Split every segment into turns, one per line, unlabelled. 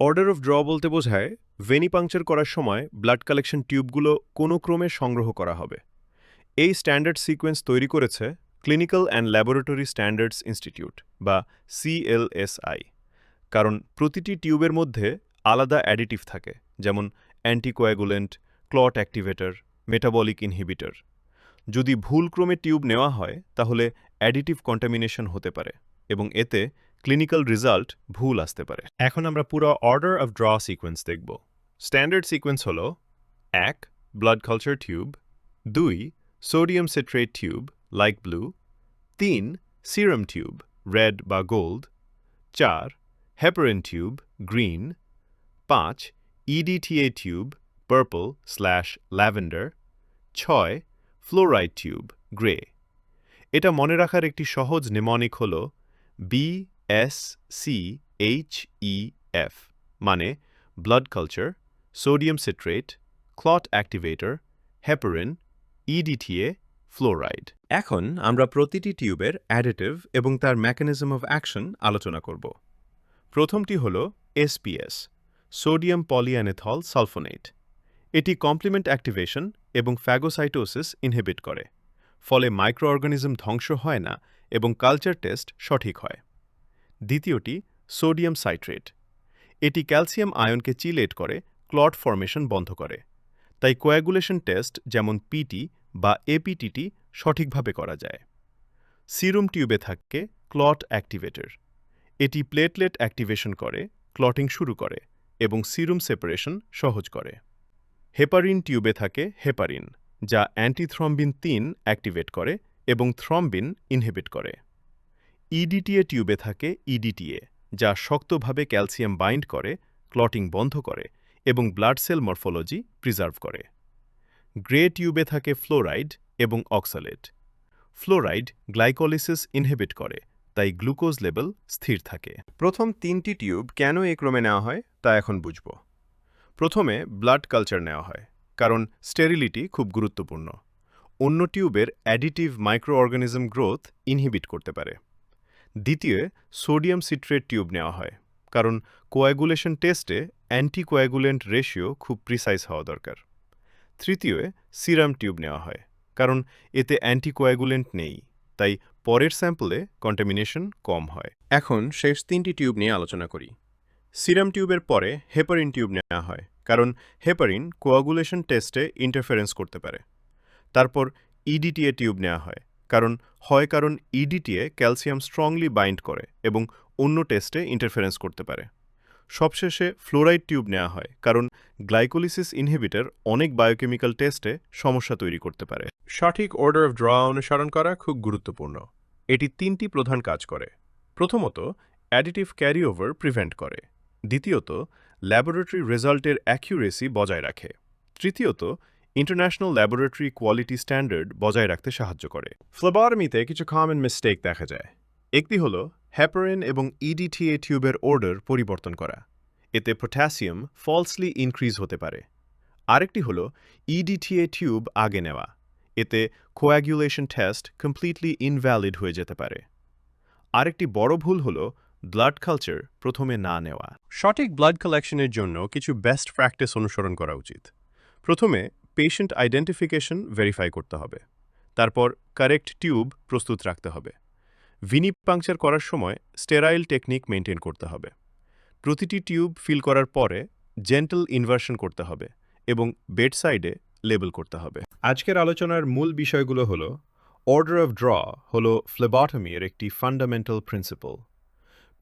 Order of draw বলতে বোঝায় ভেনি puncture করার সময় ব্লাড কালেকশন টিউবগুলো কোনো ক্রমে সংগ্রহ করা হবে। এই স্ট্যান্ডার্ড সিকোয়েন্স তৈরি করেছে clinical and laboratory standards institute বা CLSI, কারণ প্রতিটি টিউবের মধ্যে আলাদা অ্যাডিটিভ থাকে, যেমন anticoagulant, clot activator, metabolic inhibitor. যদি ভুলক্রমে টিউব নেওয়া হয় তাহলে অ্যাডিটিভ কন্টামিনেশন হতে পারে এবং এতে ক্লিনিক্যাল রেজাল্ট ভুল আসতে পারে। এখন আমরা পুরো অর্ডার অফ ড্র সিকোয়েন্স দেখব। স্ট্যান্ডার্ড সিকোয়েন্স হল 1. Blood culture tube, 2. Sodium citrate tube like blue, 3. Serum tube red বা gold, 4. Heparin tube green, 5. EDTA tube purple lavender, 6. Fluoride tube grey. এটা মনে রাখার একটি সহজ নেমনিক হল BSCHEF, মানে blood culture, sodium citrate, clot activator, heparin, EDTA, fluoride. এখন আমরা প্রতিটি টিউবের অ্যাডিটিভ এবং তার মেকানিজম অফ অ্যাকশন আলোচনা করব। প্রথমটি হল SPS, সোডিয়াম পলিঅ্যানেথল সালফোনেট। এটি কমপ্লিমেন্ট অ্যাক্টিভেশন এবং ফ্যাগোসাইটোসিস ইনহিবিট করে, ফলে মাইক্রো অর্গানিজম ধ্বংস হয় না এবং কালচার টেস্ট সঠিক হয়। দ্বিতীয়টি সোডিয়াম সাইট্রেট। এটি ক্যালসিয়াম আয়নকে চিলেট করে ক্লট ফর্মেশন বন্ধ করে, তাই কোয়াগুলেশন টেস্ট যেমন পিটি বা এপিটিটি সঠিকভাবে করা যায়। সিরুম টিউবে থাকে ক্লট অ্যাক্টিভেটর। এটি প্লেটলেট অ্যাক্টিভেশন করে, ক্লটিং শুরু করে এবং সিরুম সেপারেশন সহজ করে। হেপারিন টিউবে থাকে হেপারিন, যা অ্যান্টিথ্রম্বিন 3 অ্যাক্টিভেট করে এবং থ্রম্বিন ইনহিবিট করে। EDTA টিউবে থাকে EDTA, যা শক্তভাবে ক্যালসিয়াম বাইন্ড করে, ক্লটিং বন্ধ করে এবং ব্লাড সেল মরফোলজি প্রিজার্ভ করে। গ্রে টিউবে থাকে ফ্লোরাইড এবং অক্সালেট। ফ্লোরাইড গ্লাইকোলিসিস ইনহিবিট করে, তাই গ্লুকোজ লেভেল স্থির থাকে। প্রথম 3টি টিউব কেন এই ক্রমে নেওয়া হয় তা এখন বুঝব। প্রথমে ব্লাড কালচার নেওয়া হয়, কারণ স্টেরিলিটি খুব গুরুত্বপূর্ণ। অন্য টিউবের additive micro organism growth inhibit করতে পারে। দ্বিতীয়, সোডিয়াম সিট্রেট টিউব নেওয়া হয়, কারণ কোয়াগুলেশন টেস্টে অ্যান্টিকোয়াগুলেন্ট রেশিও খুব প্রিসাইজ হওয়া দরকার। তৃতীয়, সিরাম টিউব নেওয়া হয়, কারণ এতে অ্যান্টিকোয়াগুলেন্ট নেই, তাই পরের স্যাম্পলে কন্টামিনেশন কম হয়। এখন শেষ 3টি টিউব নিয়ে আলোচনা করি। সিরাম টিউবের পরে হেপারিন টিউব নেওয়া হয়, কারণ হেপারিন কোয়াগুলেশন টেস্টে ইন্টারফারেন্স করতে পারে। তারপর EDTA টিউব নেওয়া হয়, কারণ EDTA ক্যালসিয়াম স্ট্রংলি বাইন্ড করে এবং অন্য টেস্টে ইন্টারফারেন্স করতে পারে। সবশেষে ফ্লোরাইড টিউব নেওয়া হয়, কারণ গ্লাইকোলিসিস ইনহিবিটর অনেক বায়োকেমিক্যাল টেস্টে সমস্যা তৈরি করতে পারে। সঠিক অর্ডার অফ ড্র অনুসরণ করা খুব গুরুত্বপূর্ণ। এটি 3টি প্রধান কাজ করে। প্রথমত, অ্যাডিটিভ ক্যারিওভার প্রিভেন্ট করে। দ্বিতীয়ত, ল্যাবরেটরি রেজাল্টের অ্যাকিউরেসি বজায় রাখে। তৃতীয়ত, ইন্টারন্যাশনাল ল্যাবরেটরি কোয়ালিটি স্ট্যান্ডার্ড বজায় রাখতে সাহায্য করে। ফ্লেবটমিতে কিছু কমন মিস্টেক দেখা যায়। একটি হল হেপারিন এবং EDTA টিউবের অর্ডার পরিবর্তন করা। এতে পটাশিয়াম ফলসলি ইনক্রিজ হতে পারে। আরেকটি হল EDTA টিউব আগে নেওয়া। এতে কোয়াগুলেশন টেস্ট কমপ্লিটলি ইনভ্যালিড হয়ে যেতে পারে। আরেকটি বড় ভুল হল ব্লাড কালচার প্রথমে না নেওয়া। সঠিক ব্লাড কালেকশনের জন্য কিছু বেস্ট প্র্যাকটিস অনুসরণ করা উচিত। প্রথমে পেশেন্ট আইডেন্টিফিকেশন ভেরিফাই করতে হবে। তারপর কারেক্ট টিউব প্রস্তুত রাখতে হবে। ভিনি পাংচার করার সময় স্টেরাইল টেকনিক মেনটেন করতে হবে। প্রতিটি টিউব ফিল করার পরে জেন্টল ইনভার্সন করতে হবে এবং বেড সাইডে লেবেল করতে হবে। আজকের আলোচনার মূল বিষয়গুলো হল অর্ডার অফ ড্র হল ফ্লেবটমির একটি ফান্ডামেন্টাল প্রিন্সিপল।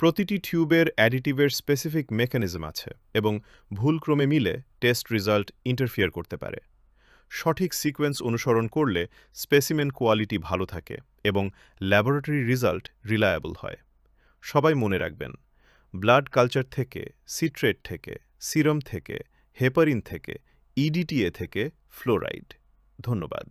প্রতিটি টিউবের অ্যাডিটিভের স্পেসিফিক মেকানিজম আছে এবং ভুলক্রমে মিলে টেস্ট রেজাল্ট ইন্টারফিয়ার করতে পারে। সঠিক সিকোয়েন্স অনুসরণ করলে স্পেসিমেন কোয়ালিটি ভালো থাকে এবং ল্যাবরেটরি রেজাল্ট রিলায়েবল হয়। সবাই মনে রাখবেন, ব্লাড কালচার থেকে, সিট্রেট থেকে, সিরাম থেকে, হেপারিন থেকে, EDTA থেকে, ফ্লোরাইড। ধন্যবাদ।